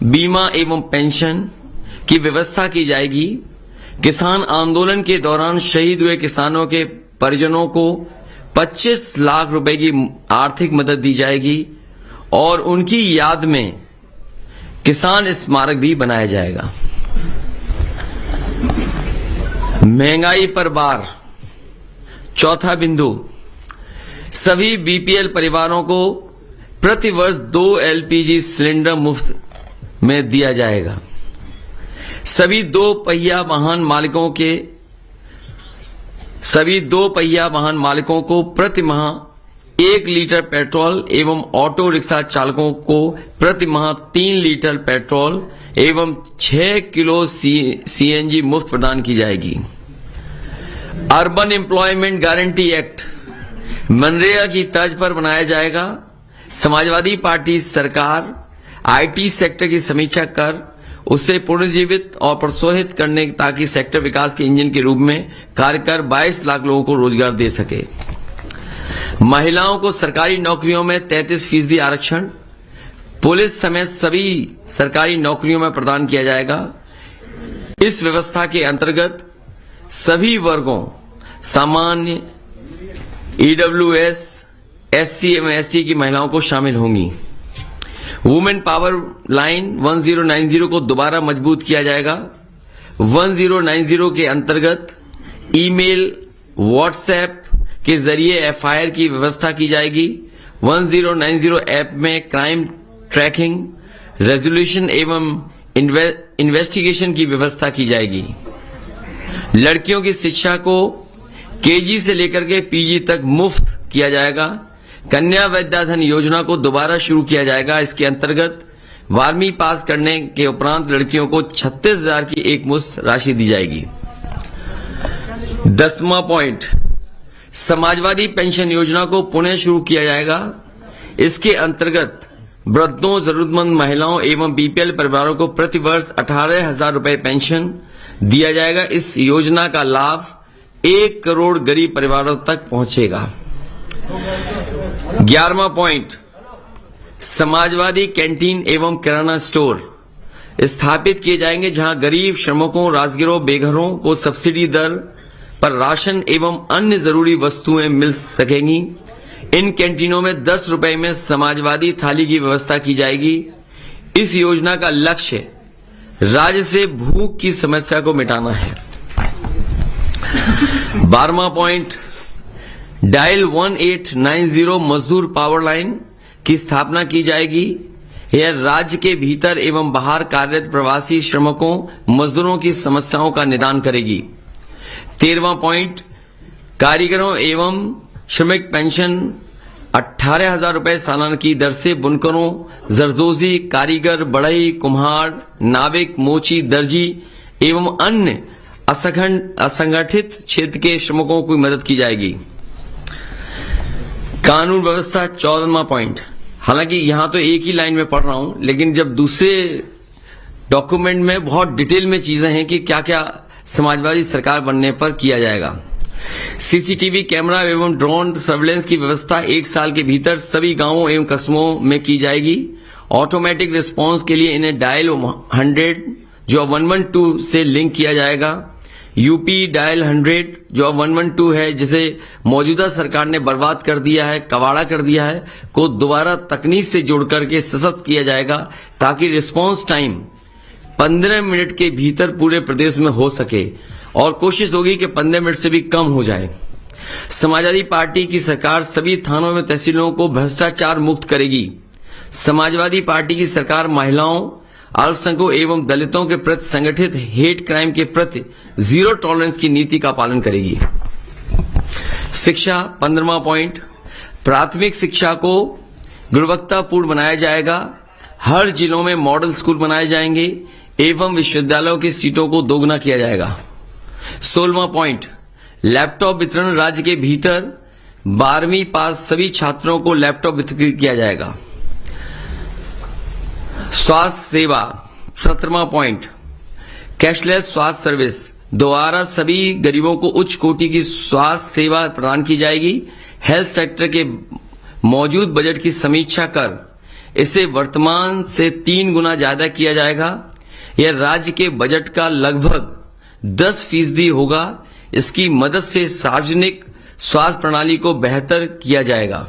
बीमा एवं पेंशन की व्यवस्था की जाएगी। किसान आंदोलन के दौरान शहीद हुए किसानों के परिजनों को 25 लाख रुपए की आर्थिक मदद दी जाएगी और उनकी याद में किसान स्मारक भी बनाया जाएगा। महंगाई पर भार। चौथा बिंदु, सभी बीपीएल परिवारों को प्रति वर्ष 2 एलपीजी सिलेंडर मुफ्त में दिया जाएगा। सभी दो पहिया वाहन मालिकों को प्रति माह 1 लीटर पेट्रोल एवं ऑटो रिक्शा चालकों को प्रति माह 3 लीटर पेट्रोल एवं 6 किलो सीएनजी मुफ्त प्रदान की जाएगी। Urban employment guarantee act MNREGA की तर्ज पर बनाया जाएगा। समाजवादी पार्टी सरकार आईटी सेक्टर की समीक्षा कर उसे पुनर्जीवित और प्रोत्साहित करने ताकि सेक्टर विकास के इंजन के रूप में कार्य कर 22 लाख लोगों को रोजगार दे सके। महिलाओं को सरकारी नौकरियों में 33% आरक्षण पुलिस समेत सभी सरकारी नौकरियों में प्रदान किया जाएगा। इस व्यवस्था के अंतर्गत सभी वर्गों सामान्य, ईडब्ल्यूएस, एससी एवं एसटी की महिलाओं को शामिल होंगी। वुमेन पावर लाइन 1090 को दोबारा मजबूत किया जाएगा। 1090 के अंतर्गत ईमेल, व्हाट्सएप के जरिए एफआईआर की व्यवस्था की जाएगी। 1090 ऐप में क्राइम ट्रैकिंग, रेजोल्यूशन एवं इन्वेस्टिगेशन की व्यवस्था की जाएगी। लड़कियों की शिक्षा को केजी से लेकर के पीजी तक मुफ्त किया जाएगा। कन्या विद्याधन योजना को दोबारा शुरू किया जाएगा। इसके अंतर्गत 12वीं पास करने के उपरांत लड़कियों को 36,000 की एक मुश्त राशि दी जाएगी। 10वां पॉइंट, समाजवादी पेंशन योजना को पुनः शुरू किया जाएगा। इसके अंतर्गत वृद्धों, जरूरतमंद महिलाओं एवं बीपीएल परिवारों को प्रति वर्ष 18,000 रुपए पेंशन दिया जाएगा। इस योजना का लाभ 1 करोड़ गरीब परिवारों तक पहुंचेगा। 11वां पॉइंट, समाजवादी कैंटीन एवं किराना स्टोर स्थापित किए जाएंगे जहां गरीब, श्रमिकों, राजगिरों, बेघरों को सब्सिडी दर पर राशन एवं अन्य जरूरी वस्तुएं मिल सकेंगी। इन कैंटीनों में 10 रुपए में समाजवादी थाली की व्यवस्था की जाएगी। इस योजना का लक्ष्य राज्य से भूख की समस्या को मिटाना है। 12वां पॉइंट, डायल 1890 मजदूर पावर लाइन की स्थापना की जाएगी। यह राज्य के भीतर एवं बाहर कार्यरत प्रवासी श्रमिकों, मजदूरों की समस्याओं का निदान करेगी। 13वां पॉइंट, कारीगरों एवं श्रमिक पेंशन 18,000 रुपए सालाना की दर से बुनकरों, जरदोजी, कारीगर, बढ़ई, कुम्हार, नाविक, मोची, दर्जी एवं अन्य असंगठित क्षेत्र के श्रमिकों की मदद की जाएगी। कानून व्यवस्था 14वां पॉइंट, हालांकि यहां तो एक ही लाइन में पढ़ रहा हूं, लेकिन जब दूसरे डॉक्यूमेंट में बहुत डिटेल में चीजें हैं कि क्या क्या समाजवादी सरकार बनने पर किया जाएगा। सीसीटीवी कैमरा एवं ड्रोन सर्वेलेंस की व्यवस्था 1 साल के भीतर सभी गांवों एवं कस्बों में की जाएगी। ऑटोमेटिक रिस्पांस के लिए इन्हें डायल 100 जो 112 से लिंक किया जाएगा। यूपी डायल 100 जो 112 है, जिसे मौजूदा सरकार ने बर्बाद कर दिया है, कबाड़ा कर दिया है, को दोबारा तकनीक से जोड़ करके सशक्त किया जाएगा ताकि रिस्पांस टाइम 15 मिनट के भीतर पूरे प्रदेश में हो सके और कोशिश होगी कि 15 मिनट से भी कम हो जाए। समाजवादी पार्टी की सरकार सभी थानों में तहसीलों को भ्रष्टाचार मुक्त करेगी। समाजवादी पार्टी की सरकार महिलाओं, अल्पसंख्यकों एवं दलितों के प्रति संगठित हेट क्राइम के प्रति जीरो टॉलरेंस की नीति का पालन करेगी। शिक्षा 15वां पॉइंट, प्राथमिक शिक्षा को गुणवत्तापूर्ण बनाया जाएगा। हर जिलों में मॉडल स्कूल बनाए जाएंगे एवं विश्वविद्यालयों की सीटों को दोगुना किया जाएगा। 16वां पॉइंट, लैपटॉप वितरण राज्य के भीतर 12वीं पास सभी छात्रों को लैपटॉप वितरित किया जाएगा। स्वास्थ्य सेवा 17वां पॉइंट, कैशलेस स्वास्थ्य सर्विस द्वारा सभी गरीबों को उच्च कोटि की स्वास्थ्य सेवा प्रदान की जाएगी। हेल्थ सेक्टर के मौजूद बजट की समीक्षा कर इसे वर्तमान से 3 गुना ज्यादा किया जाएगा। यह राज्य के बजट का लगभग 10% होगा। इसकी मदद से सार्वजनिक स्वास्थ्य प्रणाली को बेहतर किया जाएगा।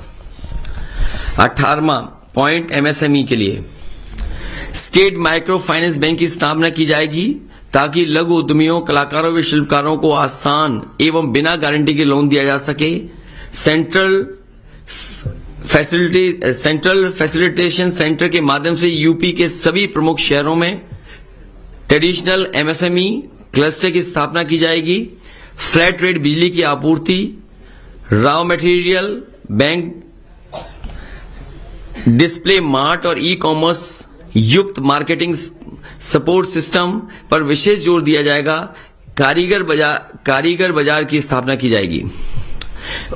18वां पॉइंट एमएसएमई के लिए स्टेट माइक्रो फाइनेंस बैंक की स्थापना की जाएगी ताकि लघु उद्यमियों, कलाकारों व शिल्पकारों को आसान एवं बिना गारंटी के लोन दिया जा सके। सेंट्रल फैसिलिटेशन सेंटर के माध्यम से यूपी के सभी प्रमुख शहरों में ट्रेडिशनल एमएसएमई क्लस्टर की स्थापना की जाएगी। फ्लैट रेट बिजली की आपूर्ति, raw material bank, display mart और ई कॉमर्स युक्त मार्केटिंग सपोर्ट सिस्टम पर विशेष जोर दिया जाएगा। कारीगर बाजार की स्थापना की जाएगी।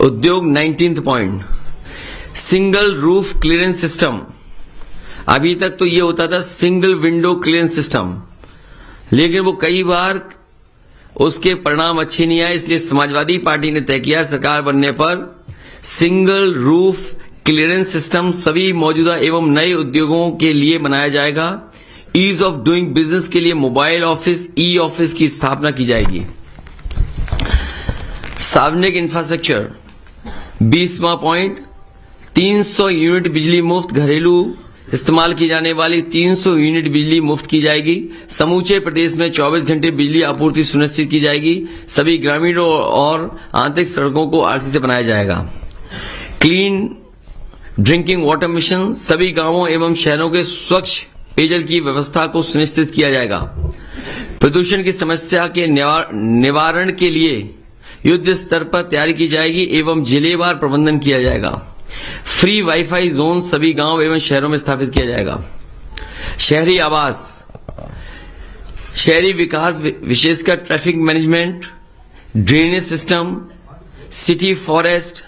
उद्योग 19th point single roof clearance system. अभी तक तो ये होता था सिंगल विंडो क्लियरेंस सिस्टम, लेकिन वो कई बार उसके परिणाम अच्छे नहीं आए, इसलिए समाजवादी पार्टी ने तय किया सरकार बनने पर सिंगल रूफ क्लियरेंस सिस्टम सभी मौजूदा एवं नए उद्योगों के लिए बनाया जाएगा। ईज ऑफ डूइंग बिजनेस के लिए मोबाइल ऑफिस, ई ऑफिस की स्थापना की जाएगी। सार्वजनिक इंफ्रास्ट्रक्चर 20वां पॉइंट 300 यूनिट बिजली मुफ्त, घरेलू इस्तेमाल की जाने वाली 300 यूनिट बिजली मुफ्त की जाएगी। समूचे प्रदेश में 24 घंटे बिजली आपूर्ति सुनिश्चित की जाएगी। सभी ग्रामीण और आंतरिक सड़कों को आरसी से बनाया जाएगा। क्लीन ड्रिंकिंग वाटर मिशन, सभी गांवों एवं शहरों के स्वच्छ पेयजल की व्यवस्था को सुनिश्चित किया जाएगा। प्रदूषण की समस्या के निवारण के लिए युद्ध स्तर पर तैयारी की जाएगी एवं जिलेवार प्रबंधन किया जाएगा। फ्री वाईफाई जोन सभी गांव एवं शहरों में स्थापित किया जाएगा। शहरी आवास, शहरी विकास विशेषकर traffic management, drainage system, city forest,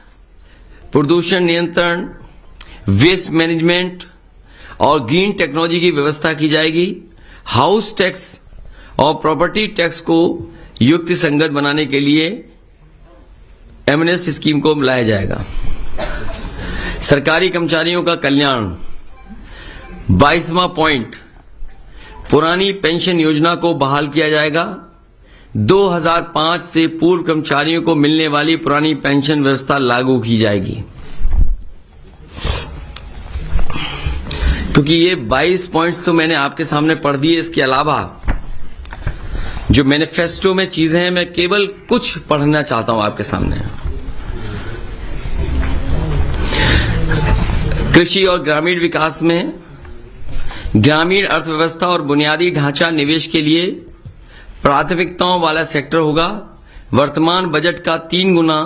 प्रदूषण नियंत्रण, वेस्ट मैनेजमेंट और ग्रीन टेक्नोलॉजी की व्यवस्था की जाएगी। हाउस टैक्स और प्रॉपर्टी टैक्स को युक्ति संगत बनाने के लिए एमनेस्ट स्कीम को लाया जाएगा। सरकारी कर्मचारियों का कल्याण 22वां पॉइंट पुरानी पेंशन योजना को बहाल किया जाएगा। 2005 से पूर्व कर्मचारियों को मिलने वाली पुरानी पेंशन व्यवस्था लागू की जाएगी। क्योंकि ये 22 पॉइंट्स तो मैंने आपके सामने पढ़ दिए, इसके अलावा जो मैनिफेस्टो में चीजें हैं मैं केवल कुछ पढ़ना चाहता हूं आपके सामने। कृषि और ग्रामीण विकास में ग्रामीण अर्थव्यवस्था और बुनियादी ढांचा निवेश के लिए प्राथमिकताओं वाला सेक्टर होगा। वर्तमान बजट का 3 गुना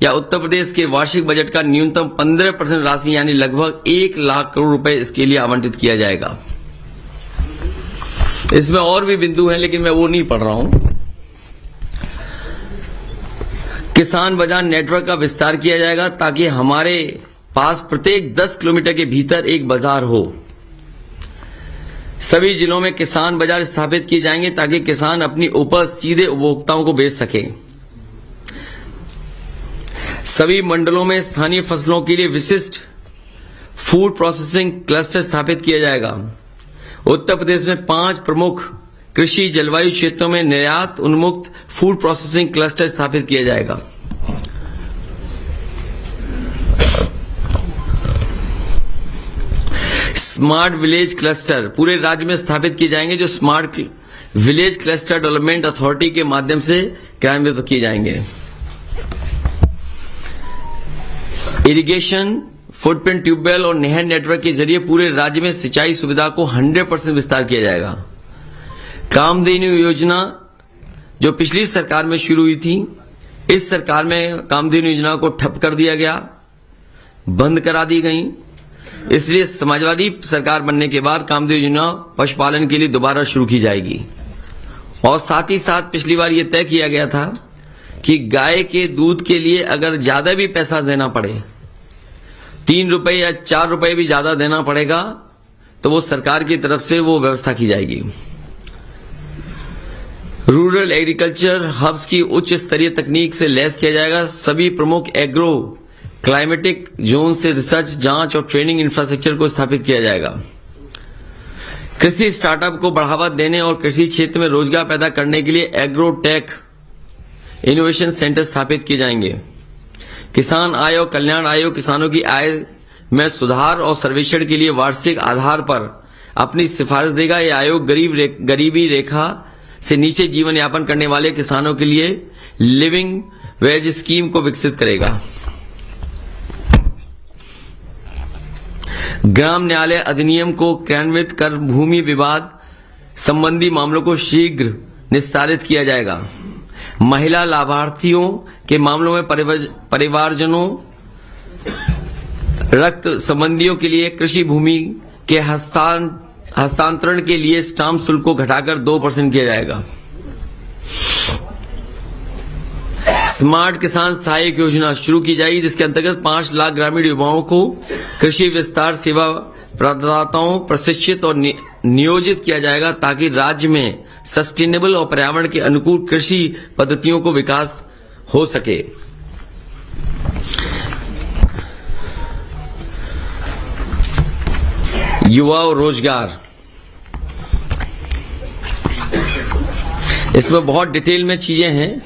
या उत्तर प्रदेश के वार्षिक बजट का न्यूनतम 15% राशि यानी लगभग 1 लाख करोड़ रुपए इसके लिए आवंटित किया जाएगा। इसमें और भी बिंदु हैं लेकिन मैं वो नहीं पढ़ रहा हूं। किसान बाजार नेटवर्क का विस्तार किया जाएगा ताकि हमारे पास प्रत्येक 10 किलोमीटर के भीतर एक बाजार हो। सभी जिलों में किसान बाजार स्थापित किए जाएंगे ताकि किसान अपनी उपज सीधे उपभोक्ताओं को बेच सके। सभी मंडलों में स्थानीय फसलों के लिए विशिष्ट फूड प्रोसेसिंग क्लस्टर स्थापित किया जाएगा। उत्तर प्रदेश में 5 प्रमुख कृषि जलवायु क्षेत्रों में निर्यात उन्मुक्त फूड प्रोसेसिंग क्लस्टर स्थापित किया जाएगा। स्मार्ट विलेज क्लस्टर पूरे राज्य में स्थापित किए जाएंगे, जो smart village cluster development authority के माध्यम से क्रियान्वित किए जाएंगे। इरिगेशन, फुटप्रिंट ट्यूबवेल और नहर नेटवर्क के जरिए पूरे राज्य में सिंचाई सुविधा को 100% विस्तार किया जाएगा। कामधेनु योजना जो पिछली सरकार में शुरू हुई थी, इस सरकार में कामधेनु योजना को ठप कर दिया गया, बंद करा दी गई। इसलिए समाजवादी सरकार बनने के बाद कामधेनु योजना पशुपालन के लिए दोबारा शुरू की जाएगी। और साथ ही साथ पिछली बार यह तय किया गया था कि गाय के दूध के लिए अगर ज्यादा भी पैसा देना पड़े, 3 रुपए या 4 रुपए भी ज्यादा देना पड़ेगा, तो वो सरकार की तरफ से वो व्यवस्था की जाएगी। रूरल एग्रीकल्चर हब्स की उच्च स्तरीय तकनीक से लैस किया जाएगा। सभी प्रमुख एग्रो क्लाइमेटिक जोन से रिसर्च, जांच और ट्रेनिंग इंफ्रास्ट्रक्चर को स्थापित किया जाएगा। कृषि स्टार्टअप को बढ़ावा देने और कृषि क्षेत्र में रोजगार पैदा करने के लिए एग्रोटेक इनोवेशन सेंटर स्थापित किए जाएंगे। किसान आय और कल्याण आयोग किसानों की आय में सुधार और सर्वेक्षण के लिए वार्षिक आधार पर अपनी सिफारिश देगा। यह आयोग गरीबी रेखा से नीचे जीवन यापन करने वाले किसानों के लिए लिविंग वेज स्कीम को विकसित करेगा। ग्राम न्यायालय अधिनियम को क्रियान्वित कर भूमि विवाद संबंधी मामलों को शीघ्र निस्तारित किया जाएगा। महिला लाभार्थियों के मामलों में परिवारजनों, रक्त संबंधियों के लिए कृषि भूमि के हस्तांतरण के लिए स्टाम्प शुल्क को घटाकर 2% किया जाएगा। स्मार्ट किसान सहायक योजना शुरू की जाएगी, जिसके अंतर्गत 5 लाख ग्रामीण युवाओं को कृषि विस्तार सेवा प्रदाताओं प्रशिक्षित और नियोजित किया जाएगा, ताकि राज्य में सस्टेनेबल और पर्यावरण के अनुकूल कृषि पद्धतियों को विकास हो सके। युवा और रोजगार, इसमें बहुत डिटेल में चीजें हैं।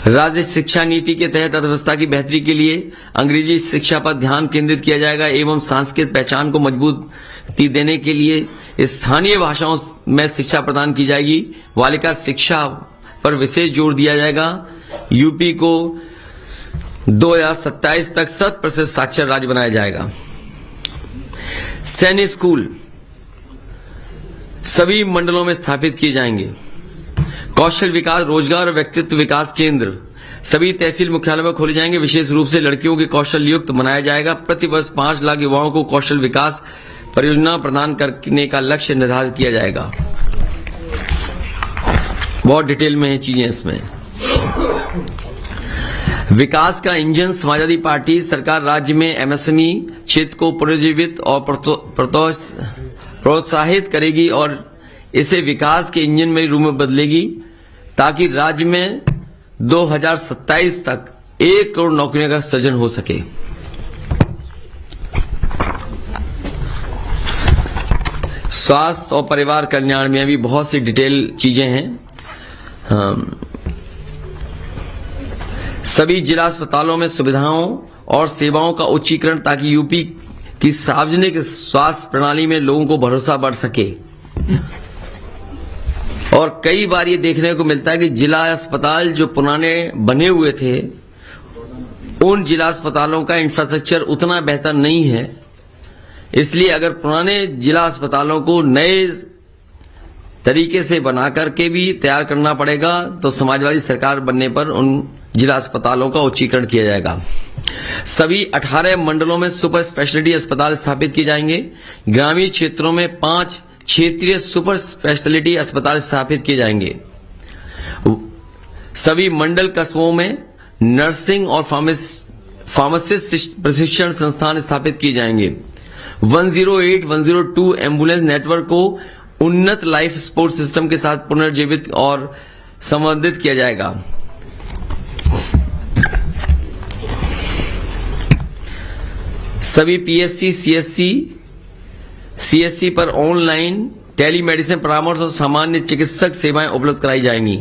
राज्य शिक्षा नीति के तहत अर्थव्यवस्था की बेहतरी के लिए अंग्रेजी शिक्षा पर ध्यान केंद्रित किया जाएगा एवं सांस्कृतिक पहचान को मजबूती देने के लिए स्थानीय भाषाओं में शिक्षा प्रदान की जाएगी। बालिका शिक्षा पर विशेष जोर दिया जाएगा। यूपी को 2027 तक 100% साक्षर राज्य बनाया जाएगा। सैनिक स्कूल सभी मंडलों में स्थापित किए जाएंगे। कौशल विकास, रोजगार और व्यक्तित्व विकास केंद्र सभी तहसील मुख्यालय में खोले जाएंगे। विशेष रूप से लड़कियों के कौशल युक्त बनाया जाएगा। प्रति वर्ष 5 लाख युवाओं को कौशल विकास परियोजना प्रदान करने का लक्ष्य निर्धारित किया जाएगा। बहुत डिटेल में है चीजें इसमें। विकास का इंजन समाजवादी पार्टी सरकार राज्य में एमएसएमई क्षेत्र को पुनर्जीवित और प्रोत्साहित करेगी और इसे विकास के इंजन में रूप में बदलेगी, ताकि राज्य में 2027 तक 1 करोड़ नौकरियों का सृजन हो सके। स्वास्थ्य और परिवार कल्याण में भी बहुत सी डिटेल चीजें हैं। सभी जिला अस्पतालों में सुविधाओं और सेवाओं का उच्चीकरण, ताकि यूपी की सार्वजनिक स्वास्थ्य प्रणाली में लोगों को भरोसा बढ़ सके। और कई बार ये देखने को मिलता है कि जिला अस्पताल जो पुराने बने हुए थे, उन जिला अस्पतालों का इंफ्रास्ट्रक्चर उतना बेहतर नहीं है। इसलिए अगर पुराने जिला अस्पतालों को नए तरीके से बना करके भी तैयार करना पड़ेगा, तो समाजवादी सरकार बनने पर उन जिला अस्पतालों का उच्चीकरण किया जाएगा। सभी 18 मंडलों में सुपर स्पेशलिटी अस्पताल स्थापित किए जाएंगे। ग्रामीण क्षेत्रों में 5 क्षेत्रीय सुपर स्पेशलिटी अस्पताल स्थापित किए जाएंगे। सभी मंडल कस्बों में नर्सिंग और फार्मासिस्ट प्रशिक्षण संस्थान स्थापित किए जाएंगे। 108, 102 एम्बुलेंस नेटवर्क को उन्नत लाइफ सपोर्ट सिस्टम के साथ पुनर्जीवित और संवर्धित किया जाएगा। सभी पीएससी, सीएससी पर ऑनलाइन टेलीमेडिसिन परामर्श और सामान्य चिकित्सक सेवाएं उपलब्ध कराई जाएंगी।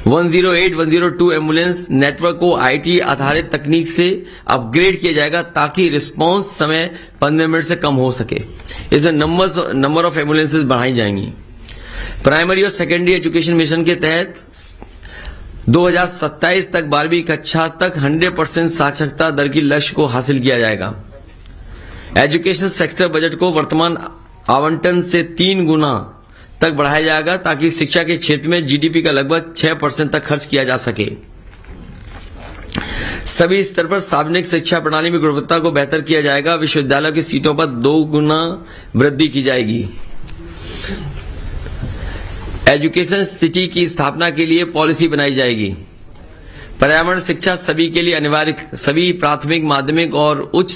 108, 102 एम्बुलेंस नेटवर्क को आईटी आधारित तकनीक से अपग्रेड किया जाएगा, ताकि रिस्पांस समय 15 मिनट से कम हो सके। इसमें नंबर ऑफ एम्बुलेंसेज बढ़ाई जाएंगी। प्राइमरी और सेकेंडरी एजुकेशन मिशन के तहत 2027 तक 12वीं कक्षा तक 100% साक्षरता दर की लक्ष्य को हासिल किया जाएगा। एजुकेशन सेक्टर बजट को वर्तमान आवंटन से 3 गुना तक बढ़ाया जाएगा, ताकि शिक्षा के क्षेत्र में जीडीपी का लगभग 6% तक खर्च किया जा सके। सभी स्तर पर सार्वजनिक शिक्षा प्रणाली में गुणवत्ता को बेहतर किया जाएगा। विश्वविद्यालयों की सीटों पर 2 गुना वृद्धि की जाएगी। एजुकेशन सिटी की स्थापना के लिए पॉलिसी बनाई जाएगी। पर्यावरण शिक्षा सभी के लिए अनिवार्य, सभी प्राथमिक, माध्यमिक और उच्च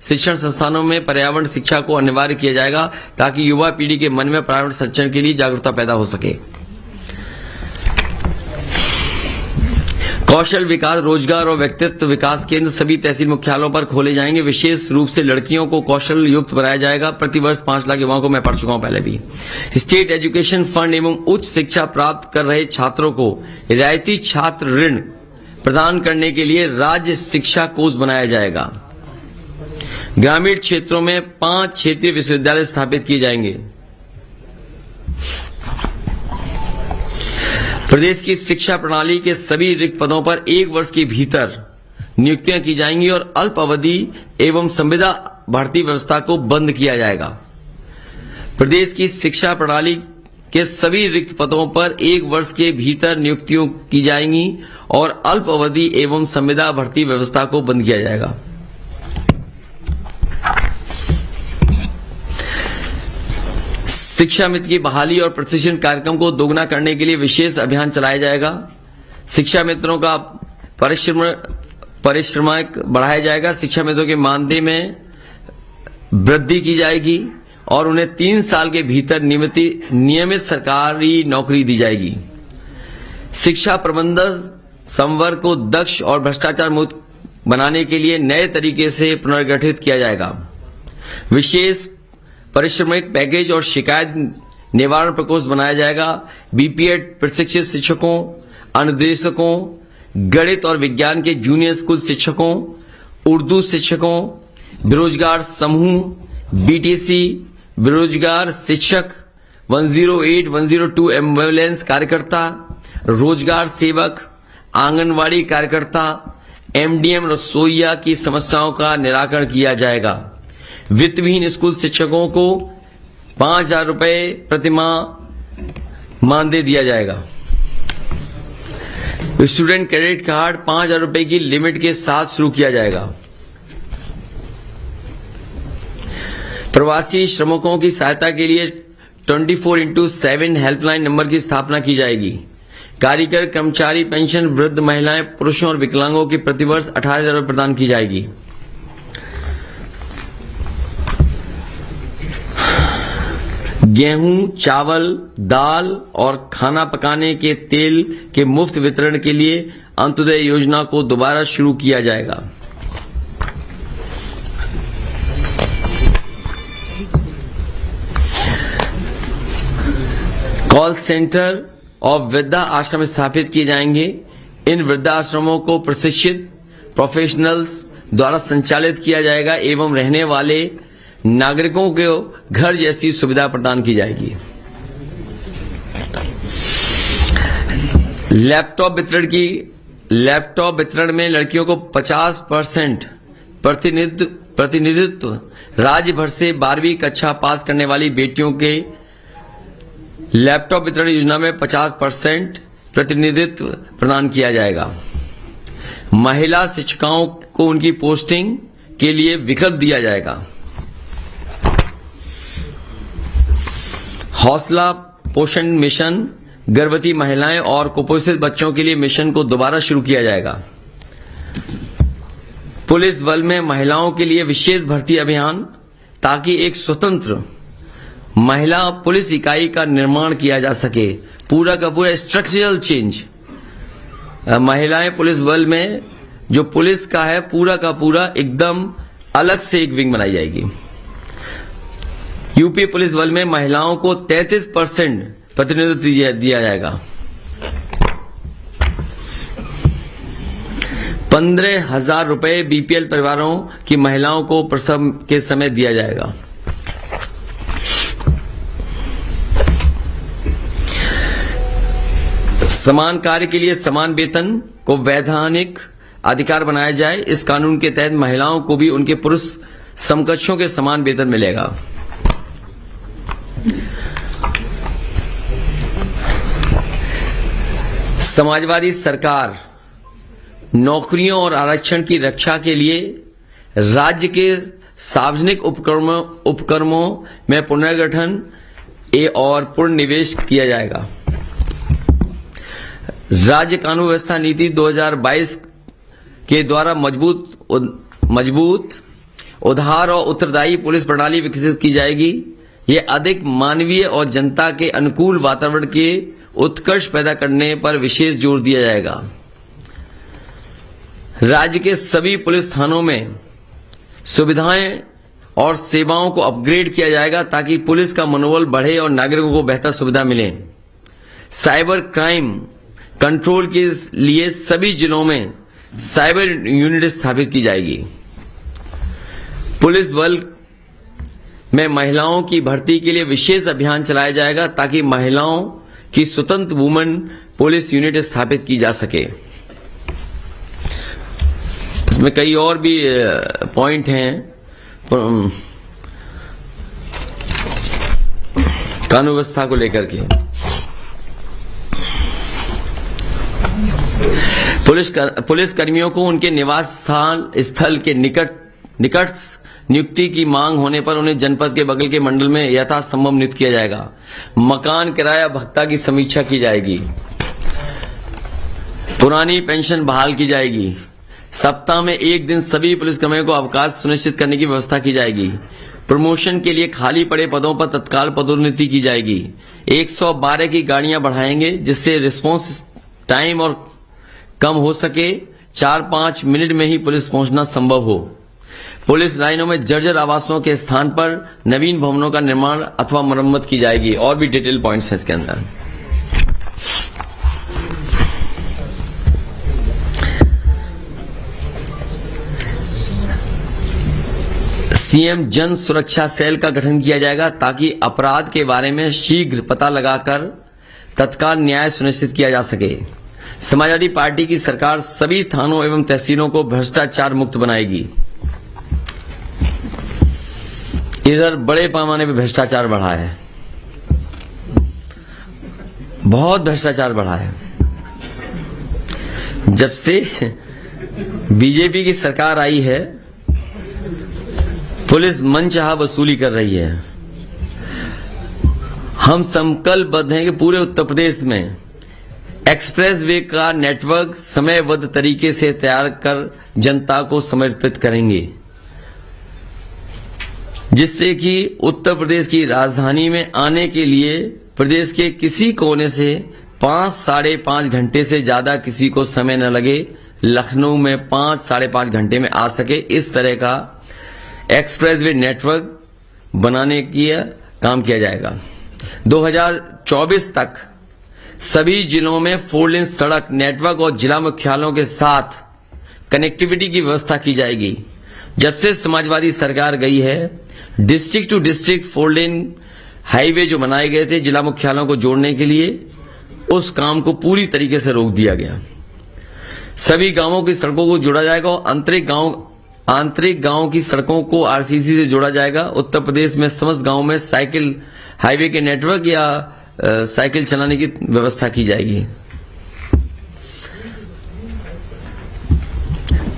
शिक्षण संस्थानों में पर्यावरण शिक्षा को अनिवार्य किया जाएगा, ताकि युवा पीढ़ी के मन में पर्यावरण संरक्षण के लिए जागरूकता पैदा हो सके। कौशल विकास, रोजगार और व्यक्तित्व विकास केंद्र सभी तहसील मुख्यालयों पर खोले जाएंगे। विशेष रूप से लड़कियों को कौशल युक्त बनाया जाएगा। प्रतिवर्ष 5 लाख युवाओं को, मैं पढ़ चुका हूं पहले भी। स्टेट एजुकेशन फंड एवं उच्च शिक्षा प्राप्त कर रहे छात्रों को रियायती छात्र ऋण प्रदान करने के लिए राज्य शिक्षा कोष बनाया जाएगा। ग्रामीण क्षेत्रों में 5 क्षेत्रीय विश्वविद्यालय स्थापित किए जाएंगे। प्रदेश की शिक्षा प्रणाली के सभी रिक्त पदों पर 1 वर्ष के भीतर नियुक्तियां की जाएंगी और अल्प अवधि एवं संविदा भर्ती व्यवस्था को बंद किया जाएगा। प्रदेश की शिक्षा प्रणाली के सभी रिक्त पदों पर 1 वर्ष के भीतर नियुक्तियों की जाएंगी और अल्प अवधि एवं संविदा भर्ती व्यवस्था को बंद किया जाएगा। शिक्षा मित्र की बहाली और प्रशिक्षण कार्यक्रम को दोगुना करने के लिए विशेष अभियान चलाया जाएगा। शिक्षा मित्रों का परिश्रम बढ़ाया जाएगा। शिक्षा मित्रों के मानदेय में वृद्धि की जाएगी और उन्हें 3 साल के भीतर नियमित सरकारी नौकरी दी जाएगी। शिक्षा प्रबंधन संवर्ग को दक्ष और भ्रष्टाचार मुक्त बनाने के लिए नए तरीके से पुनर्गठित किया जाएगा। विशेष परिश्रमिक पैकेज और शिकायत निवारण प्रकोष्ठ बनाया जाएगा। बीपीएड प्रशिक्षित शिक्षकों, अनुदेशकों, गणित और विज्ञान के जूनियर स्कूल शिक्षकों, उर्दू शिक्षकों, बेरोजगार समूह, बीटीसी, बेरोजगार शिक्षक, 108, 102 एम्बुलेंस कार्यकर्ता, रोजगार सेवक, आंगनवाड़ी कार्यकर्ता, एमडीएम रसोइया की समस्याओं का निराकरण किया जाएगा। वित्तविहीन स्कूल शिक्षकों को 5,000 रुपए प्रतिमाह मानदेय दिया जाएगा। स्टूडेंट क्रेडिट कार्ड 5,000 रुपए की लिमिट के साथ शुरू किया जाएगा। प्रवासी श्रमिकों की सहायता के लिए 24x7 हेल्पलाइन नंबर की स्थापना की जाएगी। कारीगर कर्मचारी पेंशन वृद्ध महिलाएं, पुरुषों और विकलांगों की प्रतिवर्ष 18,000 रुपए प्रदान की जाएगी। गेहूं, चावल, दाल और खाना पकाने के तेल के मुफ्त वितरण के लिए अंत्योदय योजना को दोबारा शुरू किया जाएगा। कॉल सेंटर और वृद्धा आश्रम स्थापित किए जाएंगे। इन वृद्धाश्रमों को प्रशिक्षित प्रोफेशनल्स द्वारा संचालित किया जाएगा एवं रहने वाले नागरिकों को घर जैसी सुविधा प्रदान की जाएगी। लैपटॉप वितरण में लड़कियों को 50% प्रतिनिधित्व, राज्य भर से 12वीं कक्षा पास करने वाली बेटियों के लैपटॉप वितरण योजना में 50% प्रतिनिधित्व प्रदान किया जाएगा। महिला शिक्षिकाओं को उनकी पोस्टिंग के लिए विकल्प दिया जाएगा। हौसला पोषण मिशन, गर्भवती महिलाएं और कुपोषित बच्चों के लिए मिशन को दोबारा शुरू किया जाएगा। पुलिस बल में महिलाओं के लिए विशेष भर्ती अभियान, ताकि एक स्वतंत्र महिला पुलिस इकाई का निर्माण किया जा सके। पूरा का पूरा स्ट्रक्चरल चेंज, महिलाएं पुलिस बल में जो पुलिस का है पूरा का पूरा एकदम अलग से एक विंग बनाई जाएगी। यूपी पुलिस बल में महिलाओं को 33% प्रतिनिधित्व दिया जाएगा। 15,000 रुपए बीपीएल परिवारों की महिलाओं को प्रसव के समय दिया जाएगा। समान कार्य के लिए समान वेतन को वैधानिक अधिकार बनाया जाए। इस कानून के तहत महिलाओं को भी उनके पुरुष समकक्षों के समान वेतन मिलेगा। समाजवादी सरकार नौकरियों और आरक्षण की रक्षा के लिए राज्य के सार्वजनिक उपक्रमों में पुनर्गठन और पुनर्निवेश किया जाएगा। राज्य कानून व्यवस्था नीति 2022 के द्वारा मजबूत, उदार और उत्तरदायी पुलिस प्रणाली विकसित की जाएगी। यह अधिक मानवीय और जनता के अनुकूल वातावरण के उत्कर्ष पैदा करने पर विशेष जोर दिया जाएगा। राज्य के सभी पुलिस थानों में सुविधाएं और सेवाओं को अपग्रेड किया जाएगा ताकि पुलिस का मनोबल बढ़े और नागरिकों को बेहतर सुविधा मिले। साइबर क्राइम कंट्रोल के लिए सभी जिलों में साइबर यूनिट स्थापित की जाएगी। पुलिस बल में महिलाओं की भर्ती के लिए विशेष अभियान चलाया जाएगा ताकि महिलाओं की स्वतंत्र वुमेन पुलिस यूनिट स्थापित की जा सके। इसमें कई और भी पॉइंट हैं कानून व्यवस्था को लेकर के। पुलिस कर्मियों को उनके निवास स्थल के निकट नियुक्ति की मांग होने पर उन्हें जनपद के बगल के मंडल में यथासंभव नियुक्त किया जाएगा। मकान किराया भत्ता की समीक्षा की जाएगी। पुरानी पेंशन बहाल की जाएगी। सप्ताह में एक दिन सभी पुलिसकर्मियों को अवकाश सुनिश्चित करने की व्यवस्था की जाएगी। प्रमोशन के लिए खाली पड़े पदों पर तत्काल पदोन्नति की जाएगी। 112 की गाड़ियां बढ़ाएंगे जिससे रिस्पांस टाइम और कम हो सके। 4-5 मिनट में ही पुलिस पहुंचना संभव हो। पुलिस लाइनों में जर्जर आवासों के स्थान पर नवीन भवनों का निर्माण अथवा मरम्मत की जाएगी। और भी डिटेल पॉइंट्स हैं इसके अंदर। सीएम जन सुरक्षा सेल का गठन किया जाएगा ताकि अपराध के बारे में शीघ्र पता लगाकर तत्काल न्याय सुनिश्चित किया जा सके। समाजवादी पार्टी की सरकार सभी थानों एवं तहसीलों को भ्रष्टाचार मुक्त बनाएगी। इधर बड़े पैमाने पर भ्रष्टाचार बढ़ा है, बहुत भ्रष्टाचार बढ़ा है। जब से बीजेपी की सरकार आई है पुलिस मनचाहा वसूली कर रही है। हम संकल्पबद्ध हैं कि पूरे उत्तर प्रदेश में एक्सप्रेसवे का नेटवर्क समयबद्ध तरीके से तैयार कर जनता को समर्पित करेंगे, जिससे कि उत्तर प्रदेश की राजधानी में आने के लिए प्रदेश के किसी कोने से 5-5.5 घंटे से ज्यादा किसी को समय न लगे। लखनऊ में 5-5.5 घंटे में आ सके, इस तरह का एक्सप्रेसवे नेटवर्क बनाने की काम किया जाएगा। 2024 तक सभी जिलों में 4 लेन सड़क नेटवर्क और जिला मुख्यालयों के साथ कनेक्टिविटी की व्यवस्था की जाएगी। जब से समाजवादी सरकार गई है district to district 4 lane highway जो बनाए गए थे जिला मुख्यालयों को जोड़ने के लिए, उस काम को पूरी तरीके से रोक दिया गया। सभी गांवों की सड़कों को जोड़ा जाएगा और आंतरिक गांव की सड़कों को आरसीसी से जोड़ा जाएगा। उत्तर प्रदेश में समस्त गांवों में साइकिल हाईवे के नेटवर्क या साइकिल चलाने की व्यवस्था की जाएगी।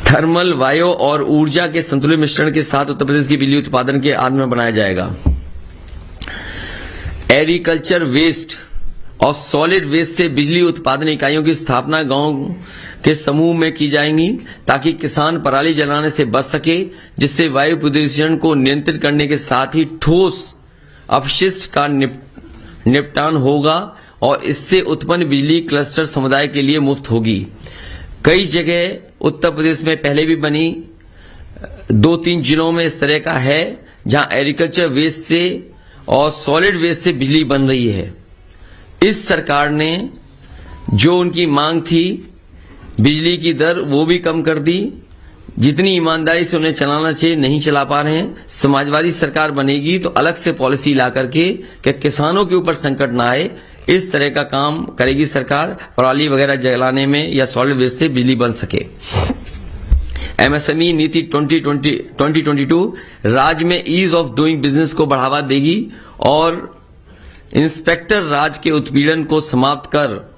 थर्मल, वायु और ऊर्जा के संतुलित मिश्रण के साथ उत्तर प्रदेश की बिजली उत्पादन के आधार बनाया जाएगा। एग्रीकल्चर वेस्ट और सॉलिड वेस्ट से बिजली उत्पादन इकाइयों की स्थापना गांव के समूह में की जाएंगी ताकि किसान पराली जलाने से बच सके, जिससे वायु प्रदूषण को नियंत्रित करने के साथ ही ठोस अपशिष्ट का निपटान होगा और इससे उत्पन्न बिजली क्लस्टर समुदाय के लिए मुफ्त होगी। कई जगह उत्तर प्रदेश में पहले भी बनी, 2-3 जिलों में इस तरह का है जहां एग्रीकल्चर वेस्ट से और सॉलिड वेस्ट से बिजली बन रही है। इस सरकार ने जो उनकी मांग थी बिजली की दर वो भी कम कर दी। जितनी ईमानदारी से उन्हें चलाना चाहिए नहीं चला पा रहे हैं। समाजवादी सरकार बनेगी तो अलग से पॉलिसी ला करके कि किसानों के ऊपर संकट ना आए, इस तरह का काम करेगी सरकार। पराली वगैरह जलाने में या सॉलिड वेस्ट से बिजली बन सके। एमएसएमई नीति 2022 राज्य में ईज ऑफ डूइंग बिजनेस को बढ़ावा देगी और इंस्पेक्टर राज के उत्पीड़न को समाप्त कर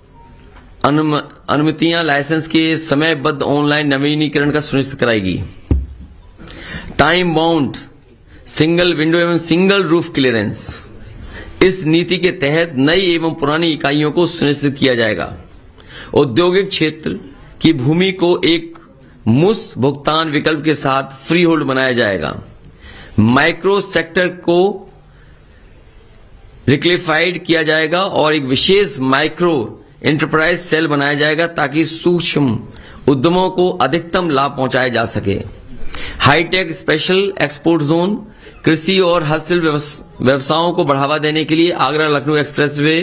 अनुमतियां लाइसेंस के समयबद्ध ऑनलाइन नवीनीकरण का सुनिश्चित कराएगी। टाइम बाउंड सिंगल विंडो एवं सिंगल रूफ क्लियरेंस इस नीति के तहत नई एवं पुरानी इकाइयों को सुनिश्चित किया जाएगा। औद्योगिक क्षेत्र की भूमि को एक मुफ्त भुगतान विकल्प के साथ फ्री होल्ड बनाया जाएगा। माइक्रो सेक्टर को रिक्लिफाइड किया जाएगा और एक विशेष माइक्रो एंटरप्राइज सेल बनाया जाएगा ताकि सूक्ष्म उद्यमों को अधिकतम लाभ पहुंचाया जा सके। हाईटेक स्पेशल एक्सपोर्ट जोन कृषि और हस्तशिल्प व्यवसायों को बढ़ावा देने के लिए आगरा लखनऊ एक्सप्रेसवे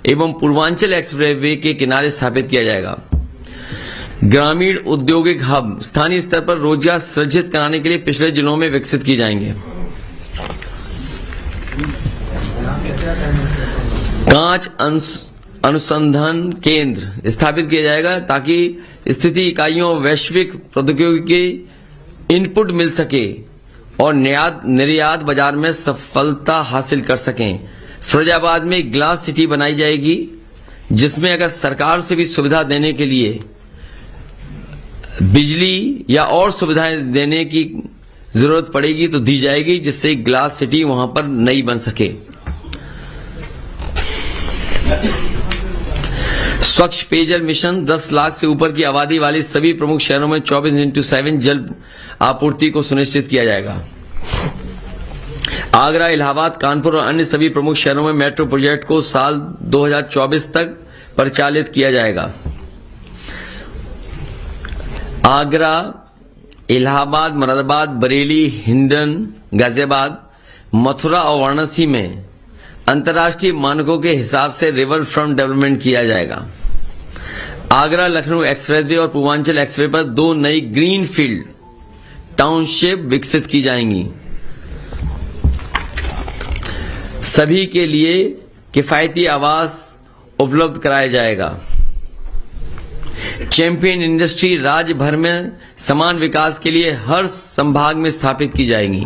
एवं पूर्वांचल एक्सप्रेसवे के किनारे स्थापित किया जाएगा। ग्रामीण औद्योगिक हब स्थानीय स्तर पर रोजगार सृजित कराने के लिए पिछड़े जिलों में विकसित किए जाएंगे। कांच अनुसंधान केंद्र स्थापित किया जाएगा ताकि स्थिति इकाइयों वैश्विक प्रौद्योगिकी इनपुट मिल सके और निर्यात बाजार में सफलता हासिल कर सकें। फिरोजाबाद में ग्लास सिटी बनाई जाएगी जिसमें अगर सरकार से भी सुविधा देने के लिए बिजली या और सुविधाएं देने की जरूरत पड़ेगी तो दी जाएगी, जिससे ग्लास सिटी वहां पर नई बन सके। स्वच्छ पेयजल मिशन 10 लाख से ऊपर की आबादी वाली सभी प्रमुख शहरों में 24/7 जल आपूर्ति को सुनिश्चित किया जाएगा। आगरा, इलाहाबाद, कानपुर और अन्य सभी प्रमुख शहरों में मेट्रो प्रोजेक्ट को साल 2024 तक परिचालित किया जाएगा। आगरा, इलाहाबाद, मुरादाबाद, बरेली, हिंडन, गाजियाबाद, मथुरा और वाराणसी में अंतर्राष्ट्रीय मानकों के हिसाब से रिवर फ्रंट डेवलपमेंट किया जाएगा। आगरा लखनऊ एक्सप्रेसवे और पूर्वांचल एक्सप्रेस पर 2 नई ग्रीन फील्ड टाउनशिप विकसित की जाएंगी। सभी के लिए किफायती आवास उपलब्ध कराया जाएगा। चैंपियन इंडस्ट्री राज्य भर में समान विकास के लिए हर संभाग में स्थापित की जाएगी।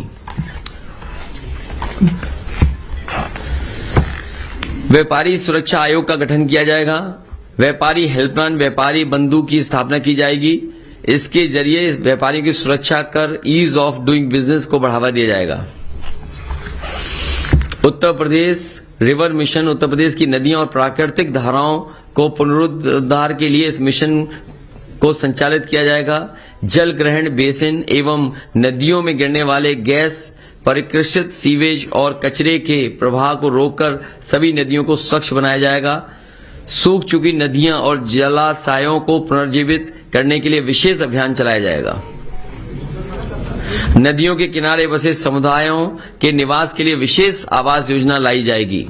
व्यापारी सुरक्षा आयोग का गठन किया जाएगा। व्यापारी हेल्पलाइन व्यापारी बंधु की स्थापना की जाएगी। इसके जरिए व्यापारियों की सुरक्षा कर ईज ऑफ डूइंग बिजनेस को बढ़ावा दिया जाएगा। उत्तर प्रदेश रिवर मिशन उत्तर प्रदेश की नदियों और प्राकृतिक धाराओं को पुनरुद्धार के लिए इस मिशन को संचालित किया जाएगा। जल ग्रहण बेसिन एवं नदियों में गिरने वाले गैस परिकृषित सीवेज और कचरे के प्रवाह को रोककर सभी नदियों को स्वच्छ बनाया जाएगा। सूख चुकी नदियां और जलाशयों को पुनर्जीवित करने के लिए विशेष अभियान चलाया जाएगा। नदियों के किनारे बसे समुदायों के निवास के लिए विशेष आवास योजना लाई जाएगी।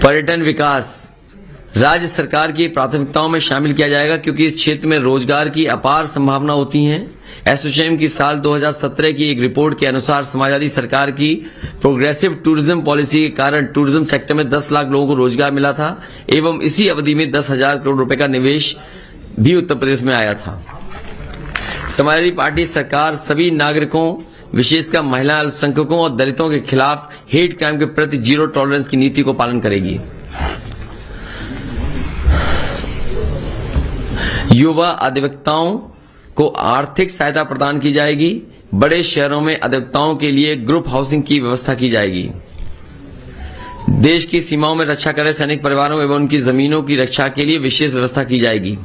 पर्यटन विकास राज्य सरकार की प्राथमिकताओं में शामिल किया जाएगा क्योंकि इस क्षेत्र में रोजगार की अपार संभावना होती है। एसोचैम की साल 2017 की एक रिपोर्ट के अनुसार समाजवादी सरकार की प्रोग्रेसिव टूरिज्म पॉलिसी के कारण टूरिज्म सेक्टर में 10 लाख लोगों को रोजगार मिला था एवं इसी अवधि में 10,000 करोड़ रुपए का निवेश भी उत्तर प्रदेश में आया था। समाजवादी पार्टी सरकार सभी नागरिकों विशेषकर महिला, अल्पसंख्यकों और दलितों के खिलाफ हेट क्राइम के प्रति जीरो टॉलरेंस की नीति को पालन करेगी। युवा अधिवक्ताओं को आर्थिक सहायता प्रदान की जाएगी। बड़े शहरों में अधिवक्ताओं के लिए ग्रुप हाउसिंग की व्यवस्था की जाएगी। देश की सीमाओं में रक्षा कर रहे सैनिक परिवारों एवं उनकी जमीनों की रक्षा के लिए विशेष व्यवस्था की जाएगी।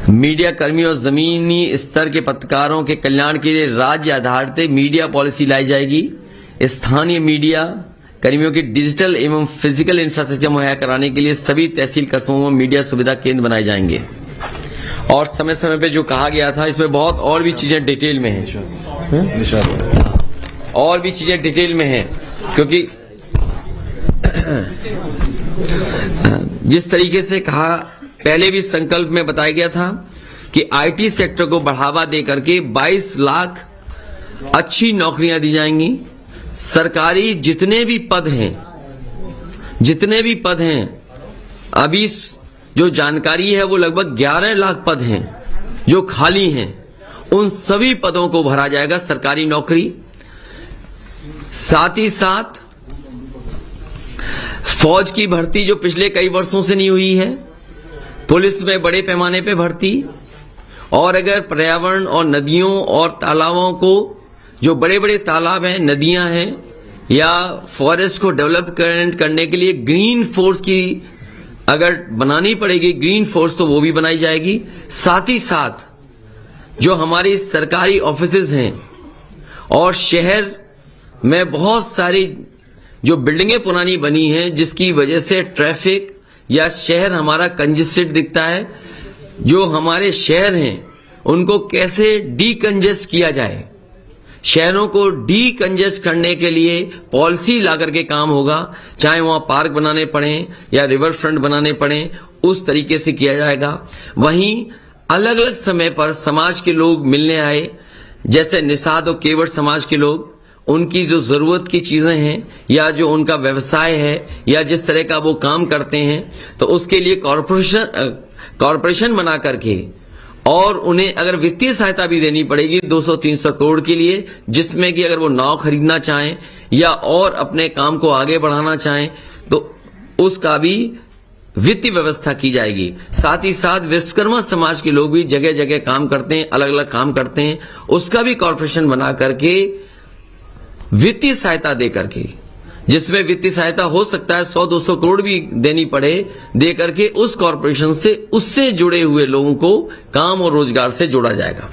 मीडिया कर्मियों और जमीनी स्तर के पत्रकारों के कल्याण के लिए राज्य आधारित मीडिया पॉलिसी लाई जाएगी। स्थानीय मीडिया कर्मियों की डिजिटल एवं फिजिकल इंफ्रास्ट्रक्चर मुहैया कराने के लिए सभी तहसील कस्बों में मीडिया सुविधा केंद्र बनाए जाएंगे। और समय समय पे जो कहा गया था इसमें बहुत और भी चीजें डिटेल में हैं, और भी चीजें डिटेल में हैं क्योंकि जिस तरीके से कहा पहले भी संकल्प में बताया गया था कि आईटी सेक्टर को बढ़ावा देकर के 22 लाख अच्छी नौकरियां दी जाएंगी। सरकारी जितने भी पद हैं अभी जो जानकारी है वो लगभग 11 लाख पद हैं जो खाली हैं। उन सभी पदों को भरा जाएगा सरकारी नौकरी। साथ ही साथ फौज की भर्ती जो पिछले कई वर्षों से नहीं हुई है, पुलिस में बड़े पैमाने पे भर्ती, और अगर पर्यावरण और नदियों और तालाबों को जो बड़े बड़े तालाब हैं, नदियां हैं या फॉरेस्ट को डेवलपमेंट करने के लिए ग्रीन फोर्स की अगर बनानी पड़ेगी ग्रीन फोर्स तो वो भी बनाई जाएगी। साथ ही साथ जो हमारी सरकारी ऑफिसेज हैं और शहर में बहुत सारी जो बिल्डिंगें पुरानी बनी हैं जिसकी वजह से ट्रैफिक या शहर हमारा कंजेस्टेड दिखता है, जो हमारे शहर हैं उनको कैसे डीकंजेस्ट किया जाए। शहरों को डीकंजेस्ट करने के लिए पॉलिसी ला करके काम होगा, चाहे वहां पार्क बनाने पड़े या रिवर फ्रंट बनाने पड़े, उस तरीके से किया जाएगा। वहीं अलग अलग समय पर समाज के लोग मिलने आए, जैसे निषाद और केवट समाज के लोग, उनकी जो जरूरत की चीजें हैं या जो उनका व्यवसाय है या जिस तरह का वो काम करते हैं, तो उसके लिए कॉरपोरेशन बना करके और उन्हें अगर वित्तीय सहायता भी देनी पड़ेगी 200-300 करोड़ के लिए, जिसमें कि अगर वो नाव खरीदना चाहें या और अपने काम को आगे बढ़ाना चाहें तो उसका भी वित्तीय व्यवस्था की जाएगी। साथ ही साथ विश्वकर्मा समाज के लोग भी जगह जगह काम करते हैं, अलग अलग काम करते हैं, उसका भी कॉरपोरेशन बना करके वित्तीय सहायता दे करके, जिसमें वित्तीय सहायता हो सकता है 100-200 करोड़ भी देनी पड़े, दे करके उस कॉरपोरेशन से उससे जुड़े हुए लोगों को काम और रोजगार से जोड़ा जाएगा।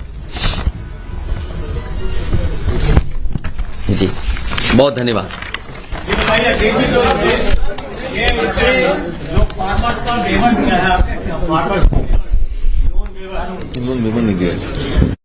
जी बहुत धन्यवाद। जो फार्मर्स का पेमेंट किया है आपने, फार्मर्स लोन वेवर नहीं दिया।